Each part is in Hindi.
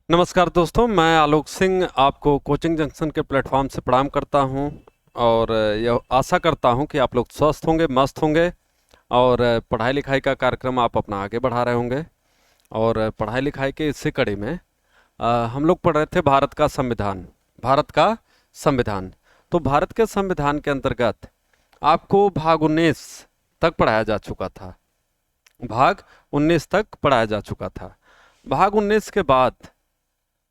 नमस्कार दोस्तों, मैं आलोक सिंह आपको कोचिंग जंक्शन के प्लेटफॉर्म से प्रणाम करता हूं और यह आशा करता हूं कि आप लोग स्वस्थ होंगे, मस्त होंगे और पढ़ाई लिखाई का कार्यक्रम आप अपना आगे बढ़ा रहे होंगे। और पढ़ाई लिखाई के इसी कड़ी में हम लोग पढ़ रहे थे भारत का संविधान। भारत का संविधान। तो भारत के संविधान के अंतर्गत आपको भाग 19 तक पढ़ाया जा चुका था। भाग 19 तक पढ़ाया जा चुका था। भाग 19 के बाद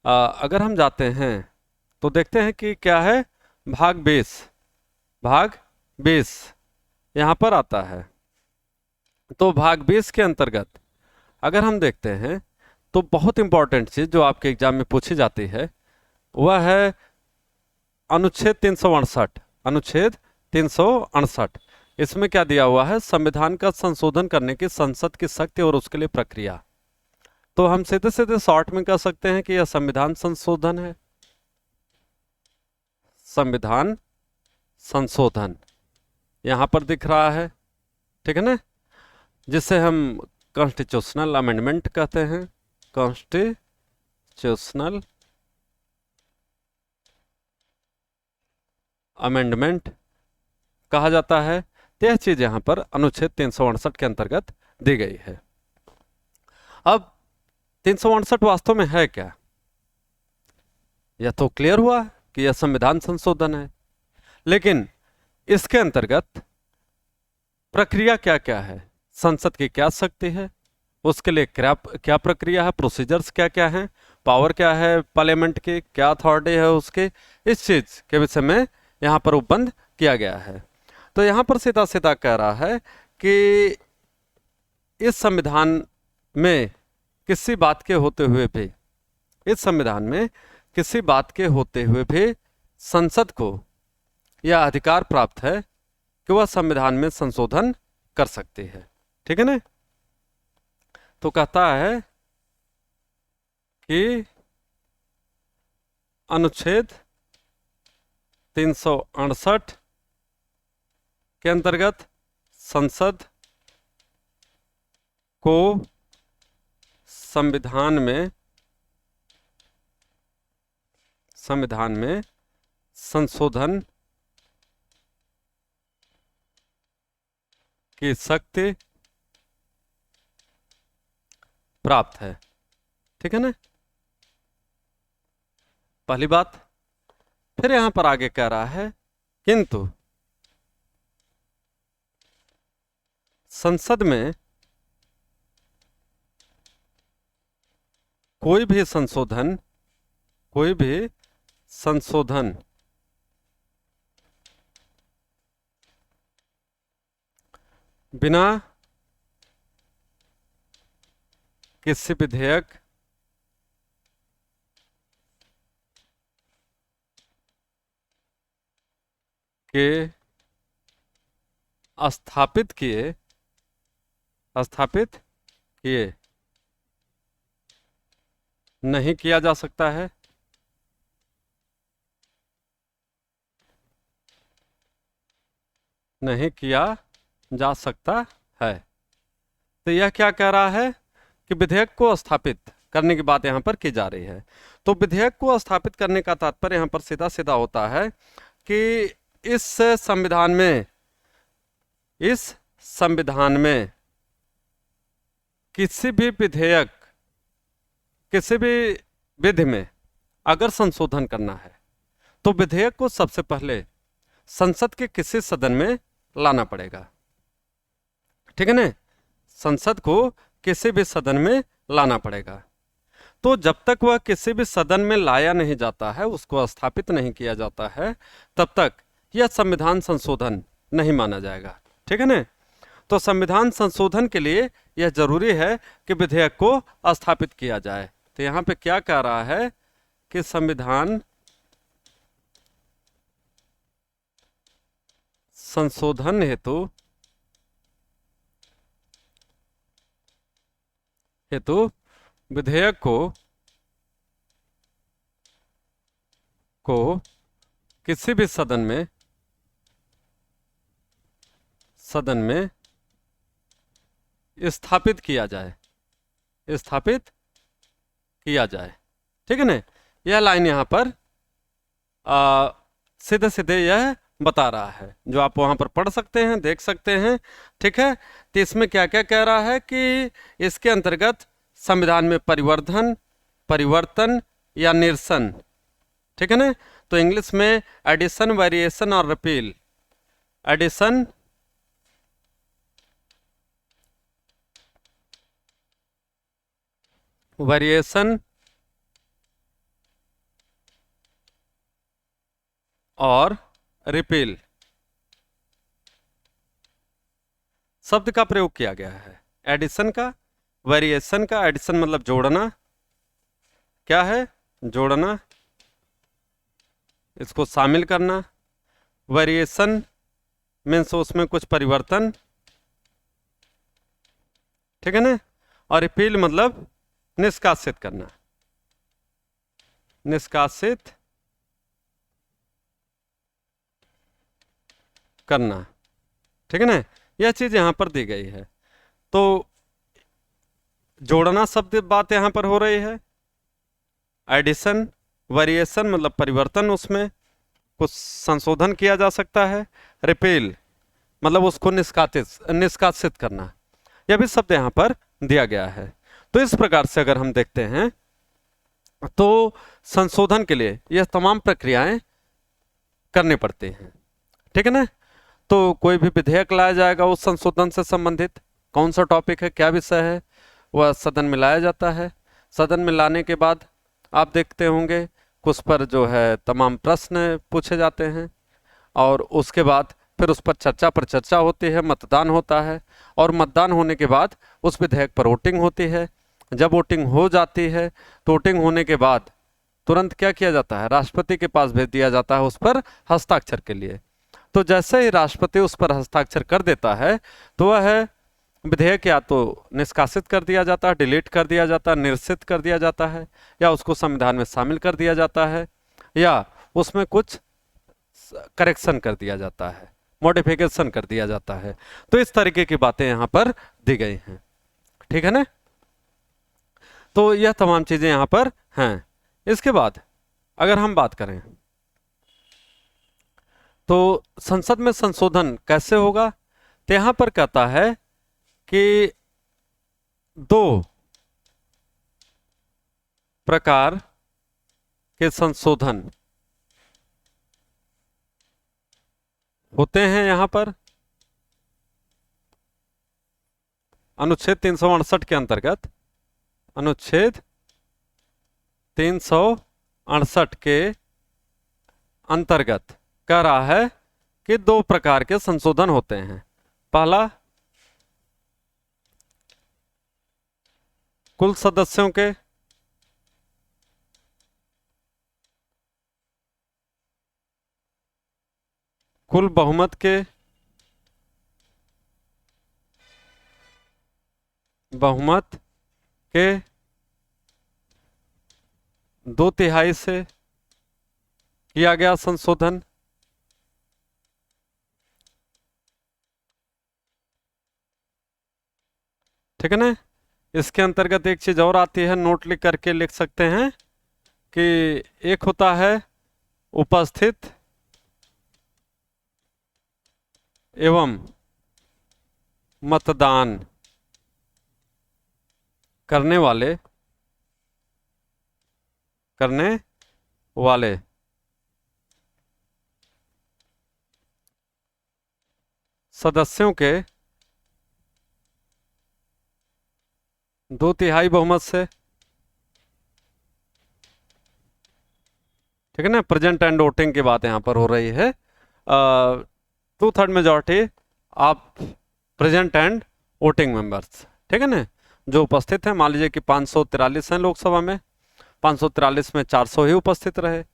अगर हम जाते हैं तो देखते हैं कि क्या है। भाग 20। भाग 20 यहाँ पर आता है। तो भाग 20 के अंतर्गत अगर हम देखते हैं तो बहुत इंपॉर्टेंट चीज जो आपके एग्जाम में पूछी जाती है वह है अनुच्छेद 368। अनुच्छेद 368। इसमें क्या दिया हुआ है? संविधान का संशोधन करने की संसद की शक्ति और उसके लिए प्रक्रिया। तो हम सीधे सीधे शॉर्ट में कह सकते हैं कि यह संविधान संशोधन है। संविधान संशोधन यहां पर दिख रहा है, ठीक है ना, जिसे हम कॉन्स्टिट्यूशनल अमेंडमेंट कहते हैं। कॉन्स्टिट्यूशनल अमेंडमेंट कहा जाता है। तो यह चीज यहां पर अनुच्छेद 368 के अंतर्गत दी गई है। अब 368 वास्तव में है क्या? यह तो क्लियर हुआ कि यह संविधान संशोधन है, लेकिन इसके अंतर्गत प्रक्रिया क्या क्या है, संसद की क्या शक्ति है, उसके लिए क्या क्या प्रक्रिया है, प्रोसीजर्स क्या क्या हैं, पावर क्या है पार्लियामेंट की, क्या अथॉरिटी है उसके, इस चीज के विषय में यहाँ पर उपबंध किया गया है। तो यहाँ पर सीधा सीधा कह रहा है कि इस संविधान में किसी बात के होते हुए भी, इस संविधान में किसी बात के होते हुए भी संसद को यह अधिकार प्राप्त है कि वह संविधान में संशोधन कर सकती है। ठीक है ना? तो कहता है कि अनुच्छेद 368 के अंतर्गत संसद को संविधान में संशोधन की शक्ति प्राप्त है। ठीक है ना? पहली बात। फिर यहां पर आगे कह रहा है किंतु संसद में कोई भी संशोधन बिना किसी विधेयक के स्थापित किए नहीं किया जा सकता है। नहीं किया जा सकता है। तो यह क्या कह रहा है कि विधेयक को स्थापित करने की बात यहां पर की जा रही है। तो विधेयक को स्थापित करने का तात्पर्य यहां पर सीधा सीधा होता है कि इस संविधान में किसी भी विधेयक, किसी भी विधि में अगर संशोधन करना है तो विधेयक को सबसे पहले संसद के किसी सदन में लाना पड़ेगा। ठीक है ना? संसद को किसी भी सदन में लाना पड़ेगा। तो जब तक वह किसी भी सदन में लाया नहीं जाता है, उसको स्थापित नहीं किया जाता है, तब तक यह संविधान संशोधन नहीं माना जाएगा। ठीक है ना? तो संविधान संशोधन के लिए यह जरूरी है कि विधेयक को स्थापित किया जाए। तो यहां पे क्या कह रहा है कि संविधान संशोधन हेतु विधेयक को किसी भी सदन में स्थापित किया जाए। ठीक है ना। यह लाइन यहाँ पर सीधे सीधे यह बता रहा है, जो आप वहाँ पर पढ़ सकते हैं, देख सकते हैं। ठीक है, तो इसमें क्या क्या कह रहा है कि इसके अंतर्गत संविधान में परिवर्धन, परिवर्तन या निरसन, ठीक है ना। तो इंग्लिश में एडिशन, वेरिएशन और रिपील। एडिशन, वेरिएशन और रिपील शब्द का प्रयोग किया गया है। एडिशन का, वेरिएशन का, एडिशन मतलब जोड़ना, क्या है, जोड़ना, इसको शामिल करना। वेरिएशन मीन्स उसमें कुछ परिवर्तन, ठीक है ना। और रिपील मतलब निष्कासित करना, निष्कासित करना, ठीक है ना। यह चीज यहां पर दी गई है। तो जोड़ना शब्द बात यहां पर हो रही है। एडिशन, वेरिएशन मतलब परिवर्तन, उसमें कुछ संशोधन किया जा सकता है। रिपील मतलब उसको निष्कासित करना। यह भी शब्द यहां पर दिया गया है। तो इस प्रकार से अगर हम देखते हैं तो संशोधन के लिए यह तमाम प्रक्रियाएं करनी पड़ती हैं, ठीक है ना। तो कोई भी विधेयक लाया जाएगा उस संशोधन से संबंधित, कौन सा टॉपिक है, क्या विषय है, वह सदन में लाया जाता है। सदन में लाने के बाद आप देखते होंगे कुछ पर जो है तमाम प्रश्न पूछे जाते हैं, और उसके बाद फिर उस पर चर्चा होती है, मतदान होता है, और मतदान होने के बाद उस विधेयक पर वोटिंग होती है। जब वोटिंग हो जाती है तो वोटिंग होने के बाद तुरंत क्या किया जाता है, राष्ट्रपति के पास भेज दिया जाता है उस पर हस्ताक्षर के लिए। तो जैसे ही राष्ट्रपति उस पर हस्ताक्षर कर देता है तो वह विधेयक या तो निष्कासित कर दिया जाता है, डिलीट कर दिया जाता है, निरसित कर दिया जाता है, या उसको संविधान में शामिल कर दिया जाता है, या उसमें कुछ करेक्शन कर दिया जाता है, मॉडिफिकेशन कर दिया जाता है। तो इस तरीके की बातें यहां पर दी गई हैं, ठीक है ना। तो यह तमाम चीजें यहां पर हैं। इसके बाद अगर हम बात करें तो संसद में संशोधन कैसे होगा, तो यहां पर कहता है कि दो प्रकार के संशोधन होते हैं यहां पर। अनुच्छेद 368 के अंतर्गत, अनुच्छेद 368 के अंतर्गत कह रहा है कि दो प्रकार के संशोधन होते हैं। पहला, कुल सदस्यों के कुल बहुमत के बहुमत के 2/3 से किया गया संशोधन, ठीक है ना। इसके अंतर्गत एक चीज और आती है, नोट लिख करके लिख सकते हैं कि एक होता है उपस्थित एवं मतदान करने वाले सदस्यों के 2/3 बहुमत से, ठीक है ना। प्रेजेंट एंड वोटिंग की बात यहाँ पर हो रही है। 2/3 मेजॉरिटी आप प्रेजेंट एंड वोटिंग मेंबर्स, ठीक है ना, जो उपस्थित हैं। मान लीजिए कि 543 हैं लोकसभा में, 543 में 400 ही उपस्थित रहे,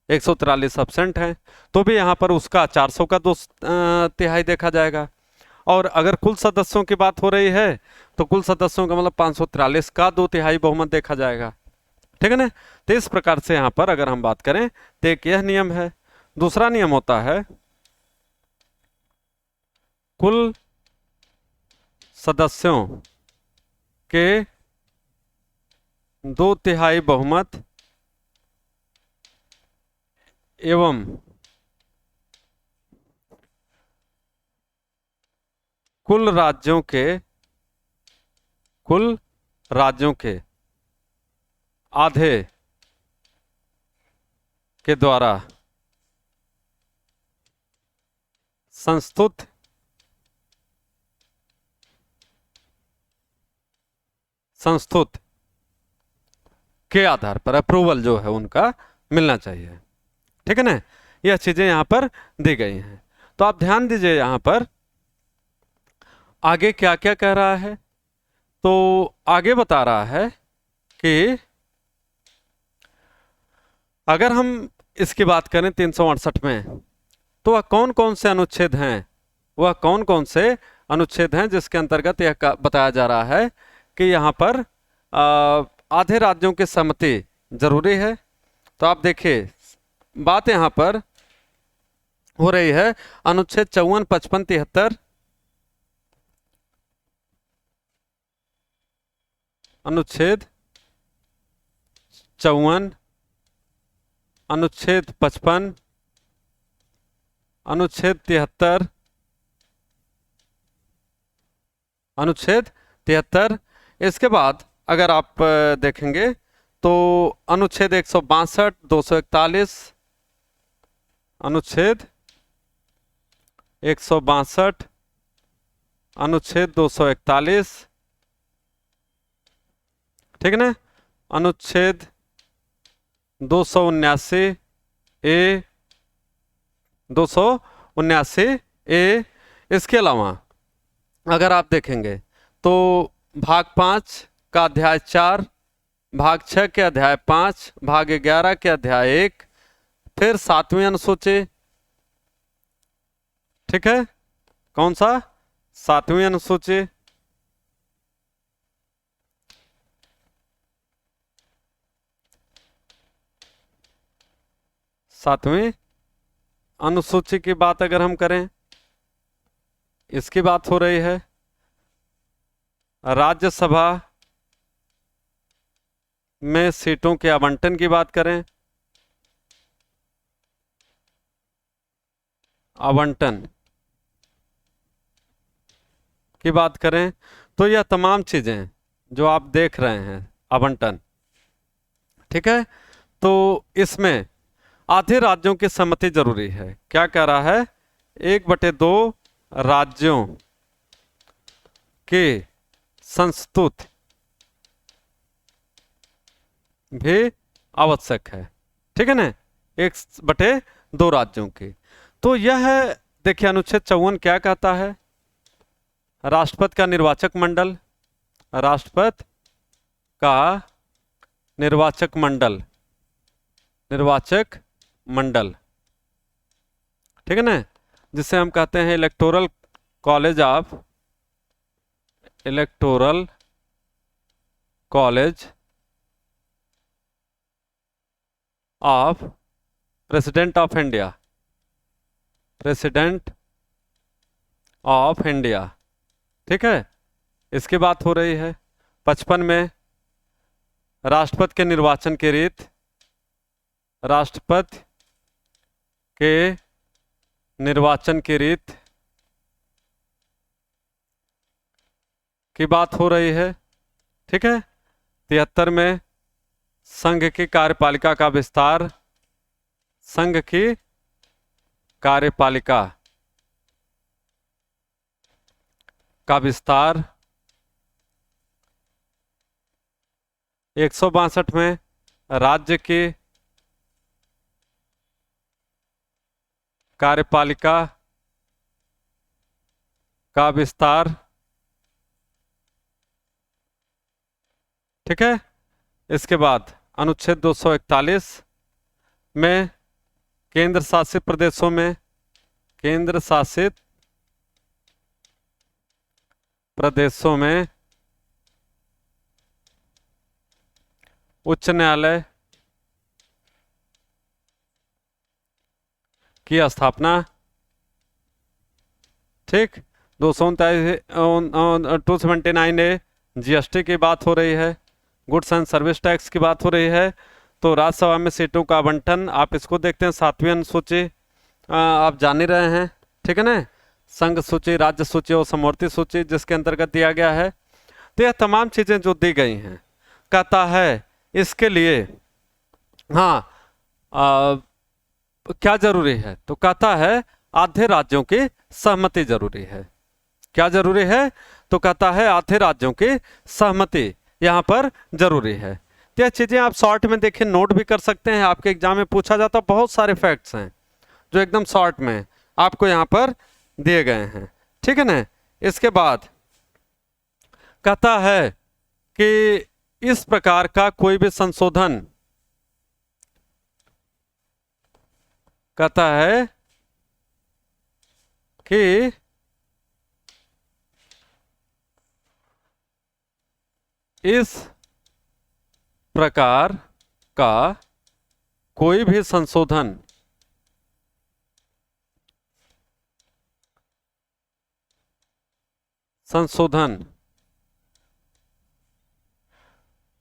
143 एब्सेंट हैं, तो भी यहाँ पर उसका 400 का 2/3 देखा जाएगा। और अगर कुल सदस्यों की बात हो रही है तो कुल सदस्यों का मतलब 543 का 2/3 बहुमत देखा जाएगा, ठीक है ना। तो इस प्रकार से यहाँ पर अगर हम बात करें तो एक यह नियम है। दूसरा नियम होता है कुल सदस्यों के 2/3 बहुमत एवं कुल राज्यों के आधे के द्वारा संस्तुत के आधार पर अप्रूवल जो है उनका मिलना चाहिए। ठीक है ना, यह चीजें यहां पर दी गई हैं। तो आप ध्यान दीजिए यहां पर आगे क्या क्या कह रहा है। तो आगे बता रहा है कि अगर हम इसकी बात करें 368 में, तो वह कौन कौन से अनुच्छेद हैं, जिसके अंतर्गत यह बताया जा रहा है कि यहाँ पर आधे राज्यों की सहमति जरूरी है। तो आप देखिए बात यहाँ पर हो रही है अनुच्छेद 54, 55, 73, अनुच्छेद 54, अनुच्छेद 55, अनुच्छेद 73, अनुच्छेद 73। इसके बाद अगर आप देखेंगे तो अनुच्छेद 162, 241, अनुच्छेद 162, अनुच्छेद 241, ठीक है ना, अनुच्छेद 279 ए, 279 ए। इसके अलावा अगर आप देखेंगे तो भाग 5 का अध्याय 4, भाग 6 के अध्याय 5, भाग 11 के अध्याय 1, फिर 7वीं अनुसूची, ठीक है, कौन सा, 7वीं अनुसूची, सातवीं अनुसूची की बात अगर हम करें, इसकी बात हो रही है। राज्यसभा में सीटों के आवंटन की बात करें, आवंटन की बात करें, तो यह तमाम चीजें जो आप देख रहे हैं आवंटन, ठीक है, तो इसमें आधे राज्यों की सहमति जरूरी है। क्या कह रहा है, 1/2 राज्यों के संस्तुत भी आवश्यक है। ठीक है ना, 1/2 राज्यों की। तो यह है, देखिए अनुच्छेद 54 क्या कहता है, राष्ट्रपति का निर्वाचक मंडल, राष्ट्रपति का निर्वाचक मंडल, निर्वाचक मंडल, ठीक है ना, जिसे हम कहते हैं electoral college of president of India, president of India, ठीक है। इसकी बात हो रही है 55 में राष्ट्रपति के निर्वाचन की रीत, राष्ट्रपति के निर्वाचन की रीत की बात हो रही है, ठीक है। 73 में संघ की कार्यपालिका का विस्तार, संघ की कार्यपालिका का विस्तार। 162 में राज्य की कार्यपालिका का विस्तार, ठीक है। इसके बाद अनुच्छेद 241 में केंद्र शासित प्रदेशों में, केंद्र शासित प्रदेशों में उच्च न्यायालय की स्थापना, ठीक। 279 ए जीएसटी की बात हो रही है, गुड्स एंड सर्विस टैक्स की बात हो रही है। तो राज्यसभा में सीटों का आवंटन आप इसको देखते हैं, 7वीं अनुसूची आप जान ही रहे हैं, ठीक है ना, संघ सूची, राज्य सूची और समवर्ती सूची जिसके अंतर्गत दिया गया है। तो यह तमाम चीजें जो दी गई हैं, कहता है इसके लिए हाँ क्या जरूरी है, तो कहता है आधे राज्यों की सहमति जरूरी है। क्या जरूरी है, तो कहता है आधे राज्यों की सहमति यहां पर जरूरी है। तो यह चीजें आप शॉर्ट में देखिए नोट भी कर सकते हैं, आपके एग्जाम में पूछा जाता, बहुत सारे फैक्ट्स हैं जो एकदम शॉर्ट में आपको यहां पर दिए गए हैं, ठीक है ना। इसके बाद कहता है कि इस प्रकार का कोई भी संशोधन, कहता है कि इस प्रकार का कोई भी संशोधन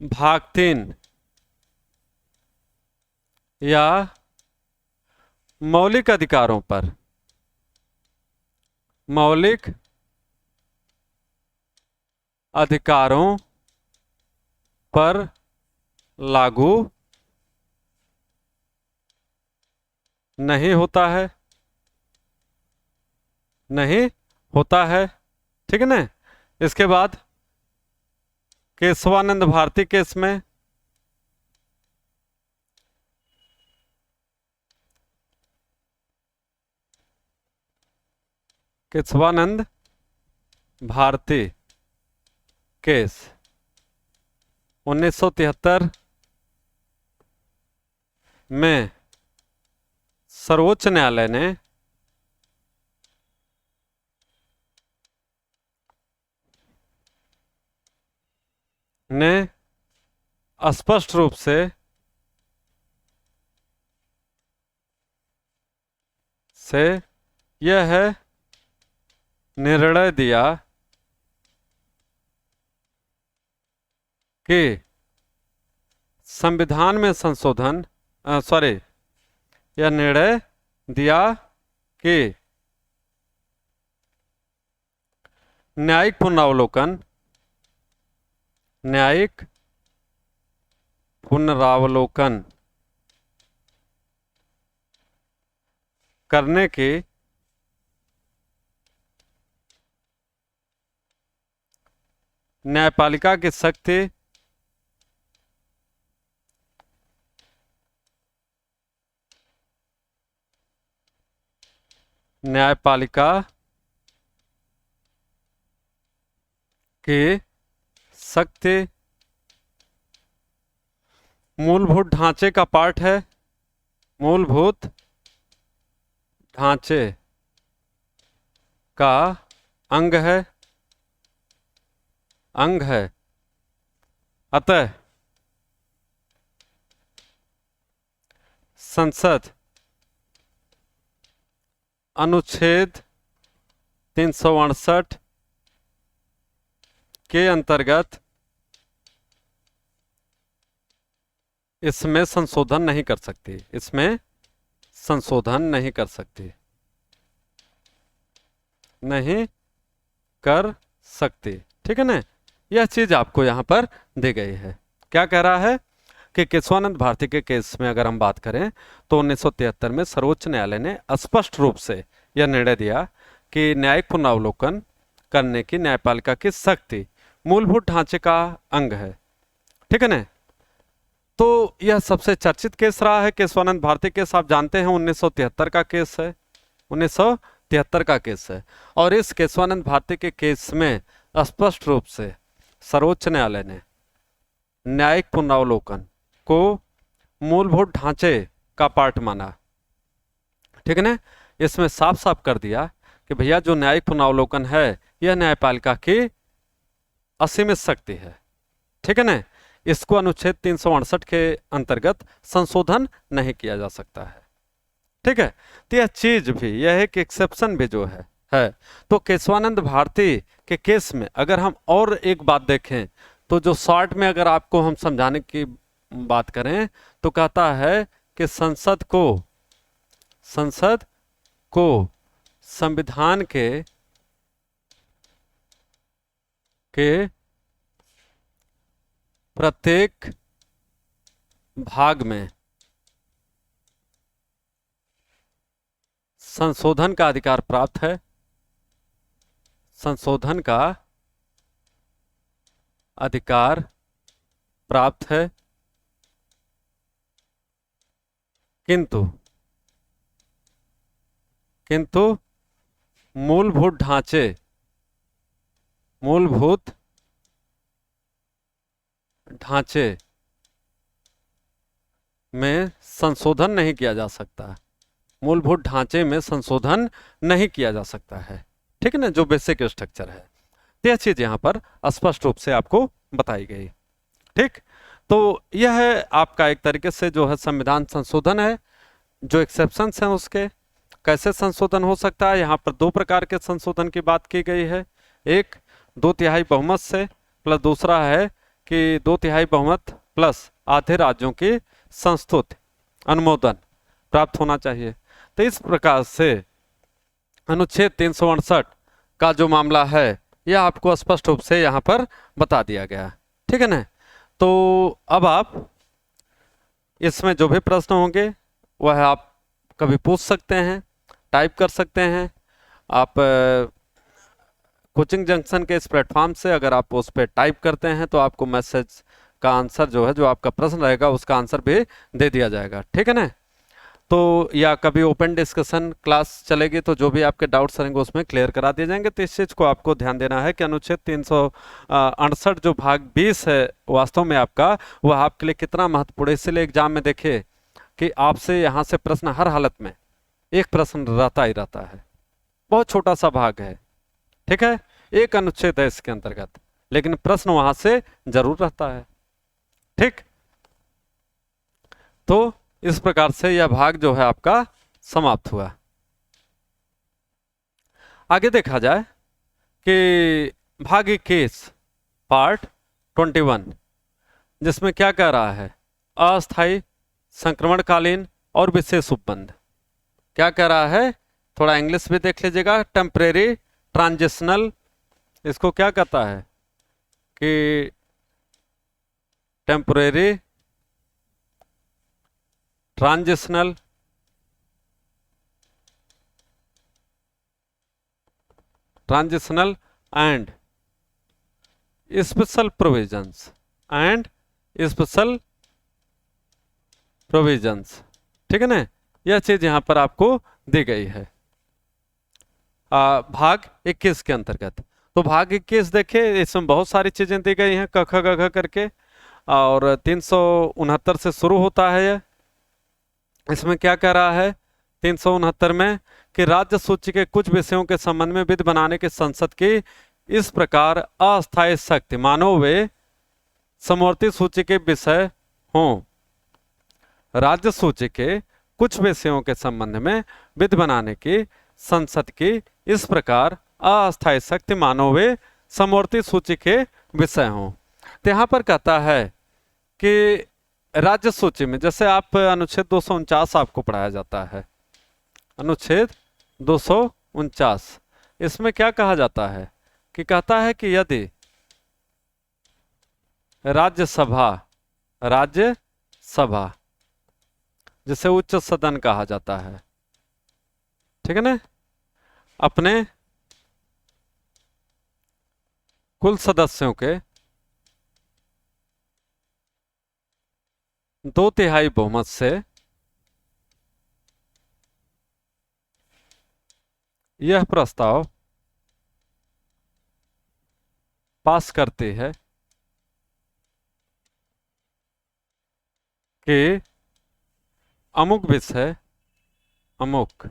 भाग 3 या मौलिक अधिकारों पर लागू नहीं होता है, ठीक है ना। इसके बाद केशवानंद भारती केस में केशवानंद भारती केस 1973 में सर्वोच्च न्यायालय ने स्पष्ट रूप से यह निर्णय दिया कि संविधान में संशोधन यह निर्णय दिया कि न्यायिक पुनरावलोकन करने की न्यायपालिका की शक्ति मूलभूत ढांचे का पार्ट है, मूलभूत ढांचे का अंग है। अतः संसद अनुच्छेद 368 के अंतर्गत इसमें संशोधन नहीं कर सकती, ठीक है ना। यह चीज आपको यहां पर दी गई है। क्या कह रहा है कि केशवानंद भारती के केस में अगर हम बात करें तो 1973 में सर्वोच्च न्यायालय ने स्पष्ट रूप से यह निर्णय दिया कि न्यायिक पुनरावलोकन करने की न्यायपालिका की शक्ति मूलभूत ढांचे का अंग है, ठीक है ना। तो यह सबसे चर्चित केस रहा है केशवानंद भारती केस, आप जानते हैं 1973 का केस है, 1973 का केस है। और इस केशवानंद भारती के केस में स्पष्ट रूप से सर्वोच्च न्यायालय ने न्यायिक पुनरावलोकन को मूलभूत ढांचे का पार्ट माना, ठीक है ना। इसमें साफ साफ कर दिया कि भैया जो न्यायिक पुनरावलोकन है यह न्यायपालिका की असीमित शक्ति है, ठीक है ना। इसको अनुच्छेद 368 के अंतर्गत संशोधन नहीं किया जा सकता है, ठीक है। तो यह चीज भी, यह एक एक्सेप्शन भी जो है। तो केशवानंद भारती के केस में अगर हम और एक बात देखें तो जो शॉर्ट में अगर आपको हम समझाने की बात करें तो कहता है कि संसद को संविधान के प्रत्येक भाग में संशोधन का अधिकार प्राप्त है। संशोधन का अधिकार प्राप्त है, किंतु मूलभूत ढांचे में संशोधन नहीं किया जा सकता। मूलभूत ढांचे में संशोधन नहीं किया जा सकता है, ठीक है ना, जो बेसिक स्ट्रक्चर है। यह चीज यहां पर स्पष्ट रूप से आपको बताई गई। ठीक, तो यह है आपका एक तरीके से जो है संविधान संशोधन है। जो एक्सेप्शंस हैं उसके कैसे संशोधन हो सकता है, यहाँ पर दो प्रकार के संशोधन की बात की गई है। एक 2/3 बहुमत से, प्लस दूसरा है कि 2/3 बहुमत प्लस आधे राज्यों की संस्तुत अनुमोदन प्राप्त होना चाहिए। तो इस प्रकार से अनुच्छेद 368 का जो मामला है यह आपको स्पष्ट रूप से यहाँ पर बता दिया गया, ठीक है ना। तो अब आप इसमें जो भी प्रश्न होंगे वह आप कभी पूछ सकते हैं, टाइप कर सकते हैं। आप कोचिंग जंक्शन के इस प्लेटफॉर्म से अगर आप उस पर टाइप करते हैं तो आपको मैसेज का आंसर जो है, जो आपका प्रश्न रहेगा उसका आंसर भी दे दिया जाएगा, ठीक है ना। तो या कभी ओपन डिस्कशन क्लास चलेगी तो जो भी आपके डाउट्स रहेंगे उसमें क्लियर करा दिए जाएंगे। तो इस चीज़ को आपको ध्यान देना है कि अनुच्छेद 368 जो भाग 20 है वास्तव में आपका वह आपके लिए कितना महत्वपूर्ण है। इसलिए एग्जाम में देखिए कि आपसे यहाँ से प्रश्न हर हालत में एक प्रश्न रहता ही रहता है। बहुत छोटा सा भाग है, ठीक है, एक अनुच्छेद है इसके अंतर्गत, लेकिन प्रश्न वहां से जरूर रहता है। ठीक, तो इस प्रकार से यह भाग जो है आपका समाप्त हुआ। आगे देखा जाए कि भाग 21 पार्ट 21 जिसमें क्या कह रहा है, अस्थायी, संक्रमणकालीन और विशेष उपबंध। क्या कह रहा है, थोड़ा इंग्लिश भी देख लीजिएगा। टेम्परेरी, ट्रांजिशनल, इसको क्या कहता है कि temporary, transitional, and special provisions ठीक है ना। यह चीज यहां पर आपको दी गई है भाग 21 के अंतर्गत। तो भाग 21 देखिए, इसमें बहुत सारी चीजें दी गई हैं क ख ग घ करके, और 369 से शुरू होता है यह। इसमें क्या कह रहा है 369 में कि राज्य सूची के कुछ विषयों के संबंध में विधि बनाने की संसद की इस प्रकार अस्थायी शक्ति मानो वे समवर्ती सूची के विषय हों। राज्य सूची के कुछ विषयों के संबंध में विधि बनाने की संसद की इस प्रकार अस्थायी शक्ति मानो वे समवर्ती सूची के विषय हों। तो यहां पर कहता है कि राज्य सूची में, जैसे आप अनुच्छेद 249 आपको पढ़ाया जाता है, अनुच्छेद 249, इसमें क्या कहा जाता है कि कहता है कि यदि राज्यसभा जिसे उच्च सदन कहा जाता है, ठीक है ना, अपने कुल सदस्यों के 2/3 बहुमत से यह प्रस्ताव पास करती है कि अमुक विषय, अमुक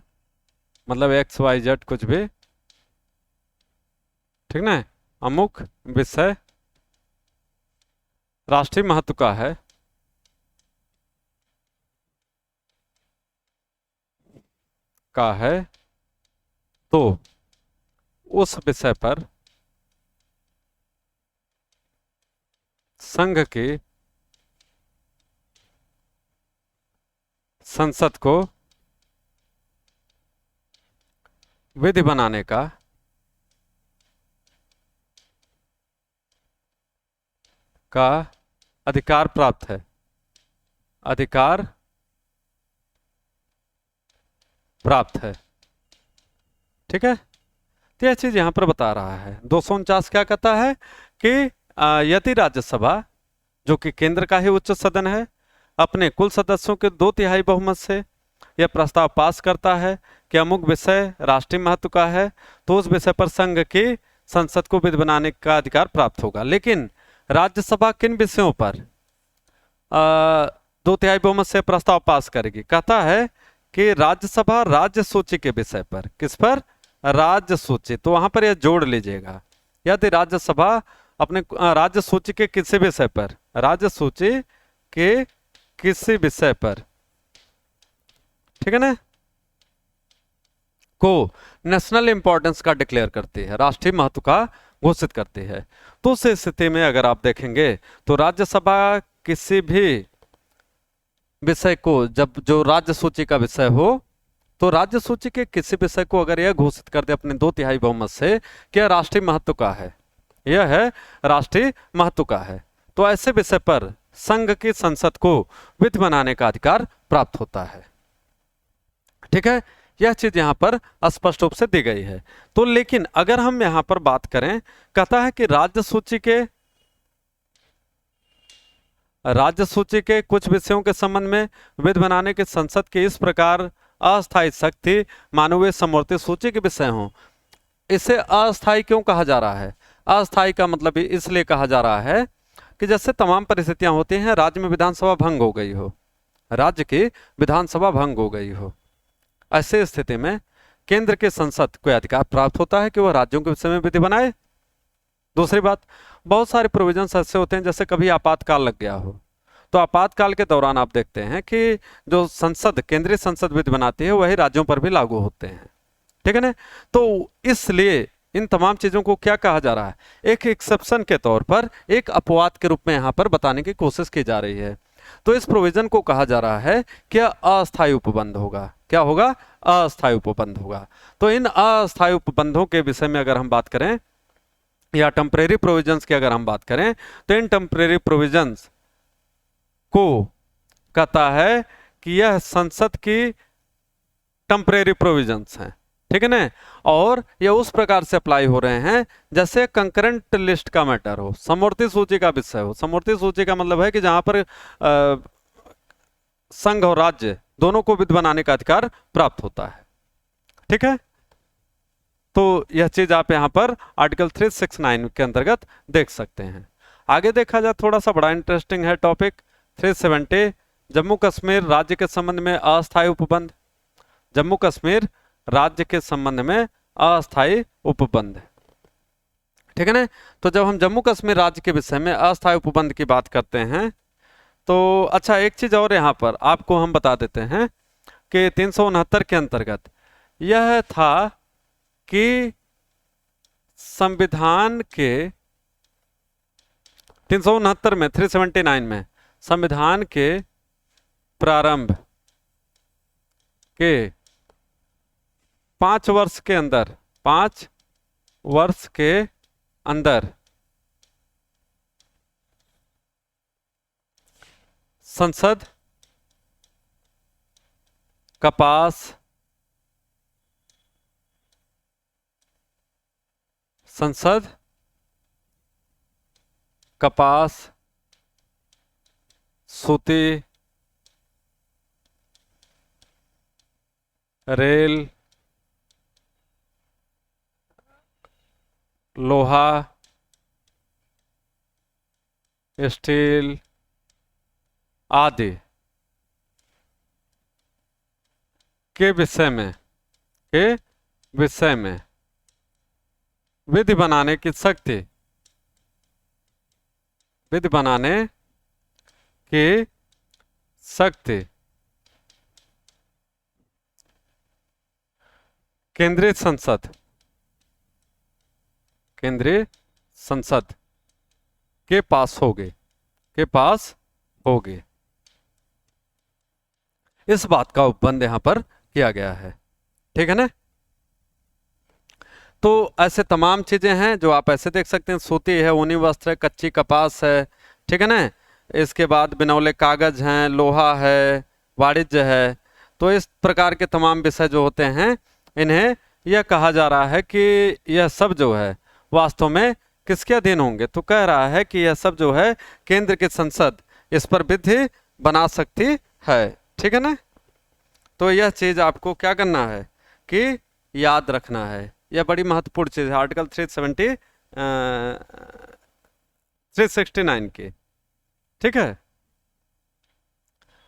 मतलब XYZ कुछ भी, ठीक ना, अमुक विषय राष्ट्रीय महत्व का है तो उस विषय पर संघ की संसद को विधि बनाने का अधिकार प्राप्त है, अधिकार प्राप्त है। ठीक है, तो यह चीज यहां पर बता रहा है। 249 क्या कहता है कि यदि राज्यसभा, जो कि केंद्र का ही उच्च सदन है, अपने कुल सदस्यों के 2/3 बहुमत से यह प्रस्ताव पास करता है कि अमुक विषय राष्ट्रीय महत्व का है, तो उस विषय पर संघ की संसद को विधि बनाने का अधिकार प्राप्त होगा। लेकिन राज्यसभा किन विषयों पर 2/3 बहुमत से प्रस्ताव पास करेगी? कहता है कि राज्यसभा राज्य सूची के विषय पर। किस पर? राज्य सूची। तो वहां पर यह जोड़ लीजिएगा, यदि राज्यसभा अपने राज्य सूची के किसी विषय पर, राज्य सूची के किसी विषय पर, ठीक है ना, को नेशनल इंपॉर्टेंस का डिक्लेयर करती है, राष्ट्रीय महत्व का घोषित करती है, तो उस स्थिति में अगर आप देखेंगे तो राज्यसभा किसी भी विषय को, जब जो राज्य सूची का विषय हो, तो राज्य सूची के किसी विषय को अगर यह घोषित कर दे अपने 2/3 बहुमत से कि यह राष्ट्रीय महत्व का है, यह है राष्ट्रीय महत्व का है, तो ऐसे विषय पर संघ की संसद को विधि बनाने का अधिकार प्राप्त होता है। ठीक है, यह चीज यहां पर स्पष्ट रूप से दी गई है। तो लेकिन अगर हम यहां पर बात करें, कहता है कि राज्य सूची के कुछ विषयों के संबंध में विधि बनाने की संसद की इस प्रकार अस्थायी शक्ति मानवीय समवर्ती सूची के विषय हों। इसे अस्थायी क्यों कहा जा रहा है? अस्थायी का मतलब इसलिए कहा जा रहा है कि जैसे तमाम परिस्थितियां होती हैं, राज्य में विधानसभा भंग हो गई हो, राज्य की विधानसभा भंग हो गई हो, ऐसे स्थिति में केंद्र के संसद को अधिकार प्राप्त होता है कि वह राज्यों के विषय में विधि बनाए। दूसरी बात, बहुत सारे प्रोविजंस ऐसे होते हैं, जैसे कभी आपातकाल लग गया हो, तो आपातकाल के दौरान आप देखते हैं कि जो संसद, केंद्रीय संसद विधि बनाती है, वही राज्यों पर भी लागू होते हैं। ठीक है ना, तो इसलिए इन तमाम चीजों को क्या कहा जा रहा है? एक एक्सेप्शन के तौर पर, एक अपवाद के रूप में यहां पर बताने की कोशिश की जा रही है। तो इस प्रोविजन को कहा जा रहा है कि अस्थायी उपबंध होगा। क्या होगा? अस्थायी उपबंध होगा। तो इन अस्थायी उपबंधों के विषय में अगर हम बात करें, या टेम्परेरी प्रोविजंस की अगर हम बात करें, तो इन टेम्परेरी प्रोविजंस को कहता है कि यह संसद की टेम्परेरी प्रोविजंस हैं। ठीक है ना, और ये उस प्रकार से अप्लाई हो रहे हैं जैसे कंकरेंट लिस्ट का मैटर हो, समवर्ती सूची का विषय हो। समवर्ती सूची का मतलब है कि जहां पर संघ और राज्य दोनों को विधि बनाने का अधिकार प्राप्त होता है। ठीक है, तो यह चीज आप यहां पर आर्टिकल 369 के अंतर्गत देख सकते हैं। आगे देखा जाए, थोड़ा सा बड़ा इंटरेस्टिंग है टॉपिक 370, जम्मू कश्मीर राज्य के संबंध में अस्थायी उपबंध। जम्मू कश्मीर राज्य के संबंध में अस्थायी उपबंध। ठीक है ना, तो जब हम जम्मू कश्मीर राज्य के विषय में अस्थायी उपबंध की बात करते हैं, तो अच्छा एक चीज और यहां पर आपको हम बता देते हैं कि 369 के अंतर्गत यह था कि संविधान के 369 में, 379 में संविधान के प्रारंभ के 5 वर्ष के अंदर, 5 वर्ष के अंदर संसद का पास सूती, रेल, लोहा, स्टील आदि के विषय में विधि बनाने की शक्ति, विधि बनाने की शक्ति केंद्रीय संसद के पास होगी, इस बात का उपबंध यहाँ पर किया गया है। ठीक है ना। तो ऐसे तमाम चीजें हैं जो आप ऐसे देख सकते हैं, सूती है, ऊनी वस्त्र है, कच्ची कपास है, ठीक है ना। इसके बाद बिनौले कागज हैं, लोहा है, वाणिज्य है। तो इस प्रकार के तमाम विषय जो होते हैं, इन्हें यह कहा जा रहा है कि यह सब जो है वास्तव में किसके अधीन होंगे। तो कह रहा है कि यह सब जो है केंद्र की संसद इस पर विधि बना सकती है। ठीक है ना। तो यह चीज आपको क्या करना है कि याद रखना है, यह बड़ी महत्वपूर्ण चीज है। आर्टिकल 369 की। ठीक है।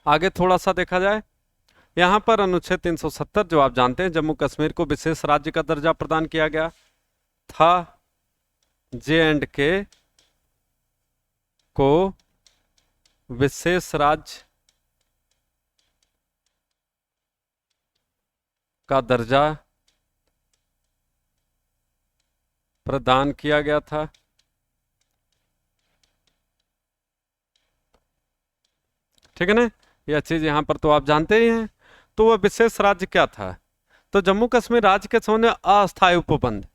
आगे थोड़ा सा देखा जाए, यहाँ पर अनुच्छेद 370 जो आप जानते हैं, जम्मू कश्मीर को विशेष राज्य का दर्जा प्रदान किया गया था। J&K को विशेष राज्य का दर्जा प्रदान किया गया था। ठीक है ना। यह चीज यहां पर तो आप जानते ही हैं। तो वह विशेष राज्य क्या था? तो जम्मू कश्मीर राज्य के सामने अस्थायी उपबंध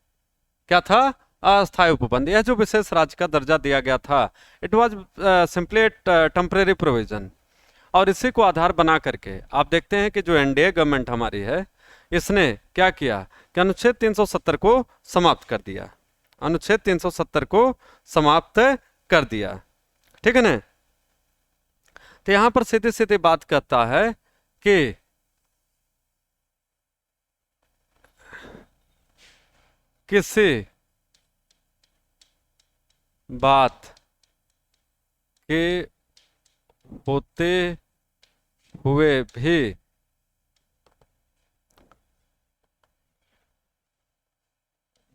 क्या था? अस्थायी उपबंध। यह जो विशेष राज्य का दर्जा दिया गया था, it was simply temporary provision. और इसी को आधार बना करके आप देखते हैं कि जो एनडीए गवर्नमेंट हमारी है, इसने क्या किया कि अनुच्छेद 370 को समाप्त कर दिया। अनुच्छेद 370 को समाप्त कर दिया। ठीक है ना। तो यहां पर सीधी सीधी बात करता है कि किसी बात के होते हुए भी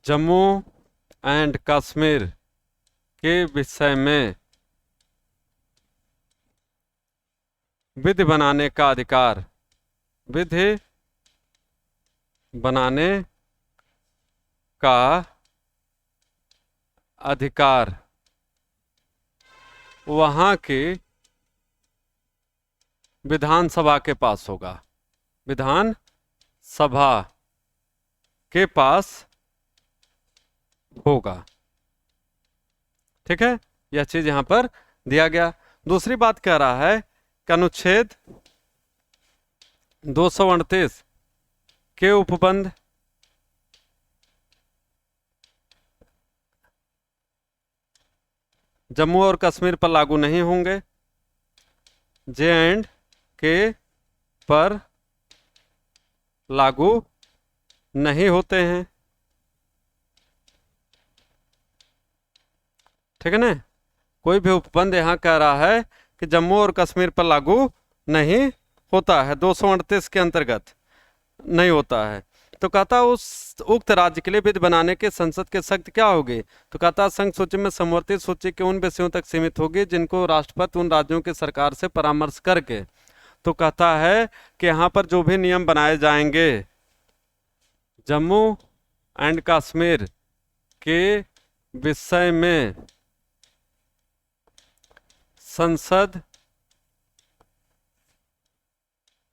जम्मू एंड कश्मीर के विषय में विधि बनाने का अधिकार, विधि बनाने का अधिकार वहां की विधानसभा के पास होगा। विधान सभा के पास होगा। ठीक है। यह चीज यहां पर दिया गया। दूसरी बात कह रहा है कि अनुच्छेद 238 के उपबंध जम्मू और कश्मीर पर लागू नहीं होंगे, J&K पर लागू नहीं होते हैं। ठीक है ना। कोई भी उपबंध यहां कह रहा है कि जम्मू और कश्मीर पर लागू नहीं होता है, 238 के अंतर्गत नहीं होता है। तो कहता उस उक्त राज्य के लिए विधि बनाने के संसद के शक्ति क्या होगी? तो कहता संघ सूची में समवर्ती सूची के उन विषयों तक सीमित होगी जिनको राष्ट्रपति उन राज्यों की सरकार से परामर्श करके। तो कहता है कि यहाँ पर जो भी नियम बनाए जाएंगे जम्मू एंड कश्मीर के विषय में, संसद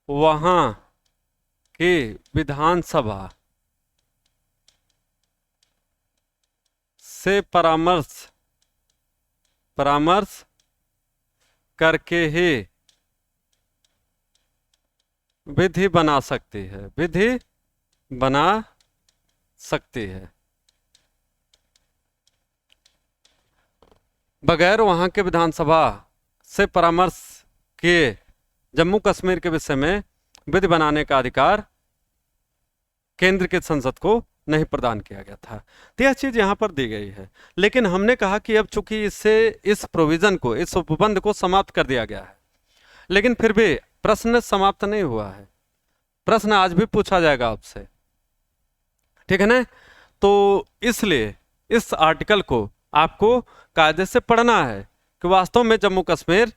वहां की विधानसभा से परामर्श करके ही विधि बना सकती है, विधि बना सकती है। बगैर वहां के विधानसभा से परामर्श किए जम्मू कश्मीर के विषय में विधि बनाने का अधिकार केंद्र की संसद को नहीं प्रदान किया गया था। तो यह चीज यहां पर दी गई है। लेकिन हमने कहा कि अब चूंकि इससे इस प्रोविजन को, इस उपबंध को समाप्त कर दिया गया है, लेकिन फिर भी प्रश्न समाप्त नहीं हुआ है। प्रश्न आज भी पूछा जाएगा आपसे। ठीक है ना। तो इसलिए इस आर्टिकल को आपको कायदे से पढ़ना है कि वास्तव में जम्मू कश्मीर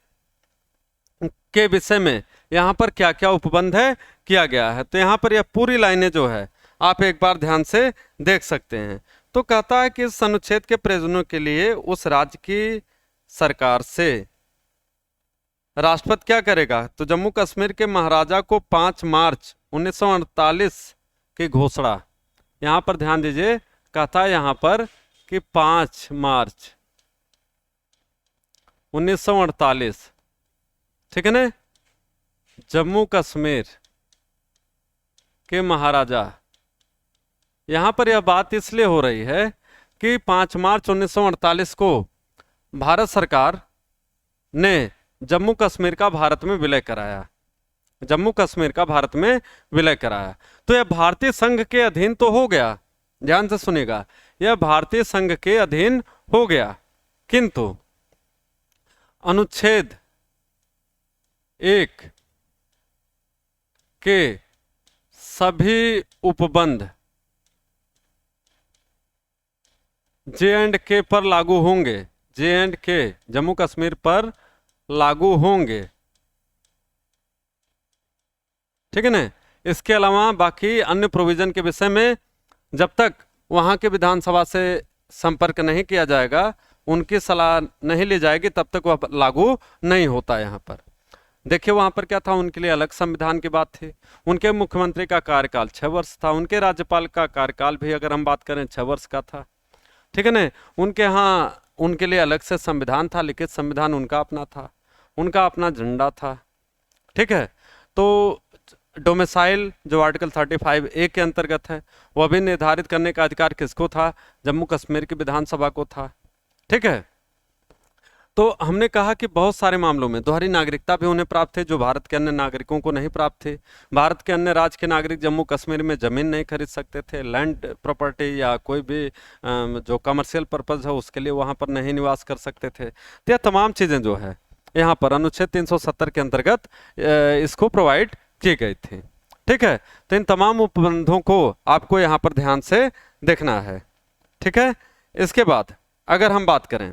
के विषय में यहाँ पर क्या क्या उपबंध है किया गया है। तो यहाँ पर यह पूरी लाइनें जो है आप एक बार ध्यान से देख सकते हैं। तो कहता है कि इस अनुच्छेद के प्रयोजनों के लिए उस राज्य की सरकार से राष्ट्रपति क्या करेगा, तो जम्मू कश्मीर के महाराजा को 5 मार्च 1948 की घोषणा, यहां पर ध्यान दीजिए, कहता है यहां पर कि 5 मार्च 1948, ठीक है ना, जम्मू कश्मीर के महाराजा, यहां पर यह बात इसलिए हो रही है कि 5 मार्च 1948 को भारत सरकार ने जम्मू कश्मीर का भारत में विलय कराया, जम्मू कश्मीर का भारत में विलय कराया। तो यह भारतीय संघ के अधीन तो हो गया, ध्यान से सुनिएगा, यह भारतीय संघ के अधीन हो गया, किंतु अनुच्छेद 1 के सभी उपबंध J&K पर लागू होंगे, J&K जम्मू कश्मीर पर लागू होंगे, ठीक है ना। इसके अलावा बाकी अन्य प्रोविजन के विषय में जब तक वहां के विधानसभा से संपर्क नहीं किया जाएगा, उनकी सलाह नहीं ली जाएगी, तब तक वह लागू नहीं होता। यहाँ पर देखिए वहां पर क्या था, उनके लिए अलग संविधान की बात थी, उनके मुख्यमंत्री का कार्यकाल 6 वर्ष था, उनके राज्यपाल का कार्यकाल भी अगर हम बात करें 6 वर्ष का था, ठीक है ना। उनके यहाँ उनके लिए अलग से संविधान था, लिखित संविधान उनका अपना था, उनका अपना झंडा था, ठीक है। तो डोमिसाइल जो आर्टिकल 35A के अंतर्गत है, वह भी निर्धारित करने का अधिकार किसको था, जम्मू कश्मीर की विधानसभा को था, ठीक है। तो हमने कहा कि बहुत सारे मामलों में दोहरी नागरिकता भी उन्हें प्राप्त थे जो भारत के अन्य नागरिकों को नहीं प्राप्त थे। भारत के अन्य राज्य के नागरिक जम्मू कश्मीर में जमीन नहीं खरीद सकते थे, लैंड प्रॉपर्टी या कोई भी जो कमर्शियल पर्पज है उसके लिए वहां पर नहीं निवास कर सकते थे। तो यह तमाम चीजें जो है यहाँ पर अनुच्छेद 370 के अंतर्गत इसको प्रोवाइड की गई थी, ठीक है। तो इन तमाम उपबंधों को आपको यहाँ पर ध्यान से देखना है, ठीक है। इसके बाद अगर हम बात करें,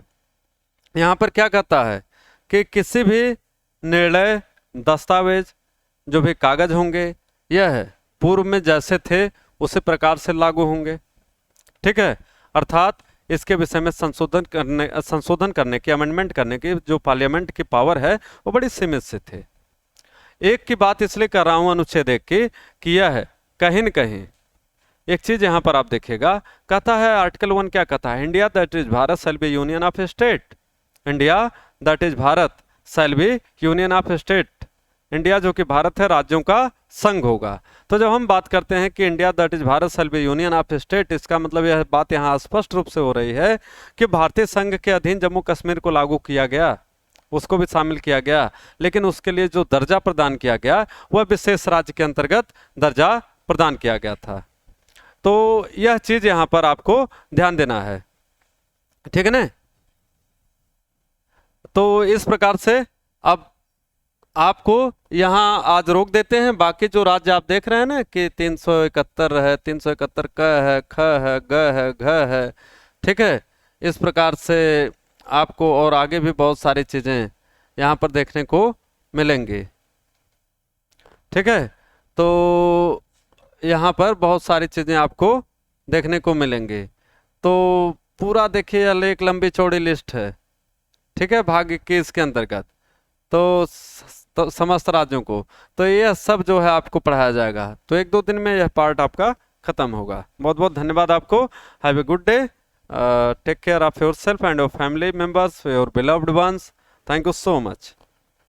यहाँ पर क्या कहता है कि किसी भी निर्णय, दस्तावेज, जो भी कागज होंगे, यह पूर्व में जैसे थे उसी प्रकार से लागू होंगे, ठीक है। अर्थात इसके विषय में संशोधन करने की, अमेंडमेंट करने की जो पार्लियामेंट की पावर है वो बड़ी सीमित से थे। एक की बात इसलिए कर रहा हूं अनुच्छेद 1 की कि यह है कहीं न कहीं एक चीज यहां पर आप देखिएगा, कहता है आर्टिकल 1 क्या कहता है, India that is Bharat shall be union of state, India that is Bharat shall be union of state, India जो कि भारत है राज्यों का संघ होगा। तो जब हम बात करते हैं कि India that is Bharat shall be union of state, इसका मतलब यह बात यहाँ स्पष्ट रूप से हो रही है कि भारतीय संघ के अधीन जम्मू कश्मीर को लागू किया गया, उसको भी शामिल किया गया, लेकिन उसके लिए जो दर्जा प्रदान किया गया वह विशेष राज्य के अंतर्गत दर्जा प्रदान किया गया था। तो यह चीज यहां पर आपको ध्यान देना है, ठीक है ना। तो इस प्रकार से अब आपको यहाँ आज रोक देते हैं। बाकी जो राज्य आप देख रहे हैं ना कि 371 है, 371 क है, ख है, ग है, घ है, ठीक है। इस प्रकार से आपको और आगे भी बहुत सारी चीजें यहाँ पर देखने को मिलेंगी, ठीक है। तो यहाँ पर बहुत सारी चीजें आपको देखने को मिलेंगी। तो पूरा देखिए एक लंबी चौड़ी लिस्ट है, ठीक है, भाग 21 के अंतर्गत तो समस्त राज्यों को, तो यह सब जो है आपको पढ़ाया जाएगा। तो 1-2 दिन में यह पार्ट आपका खत्म होगा। बहुत बहुत धन्यवाद आपको। Have a good day. Take care of your self and your family members, your beloved ones. Thank you so much.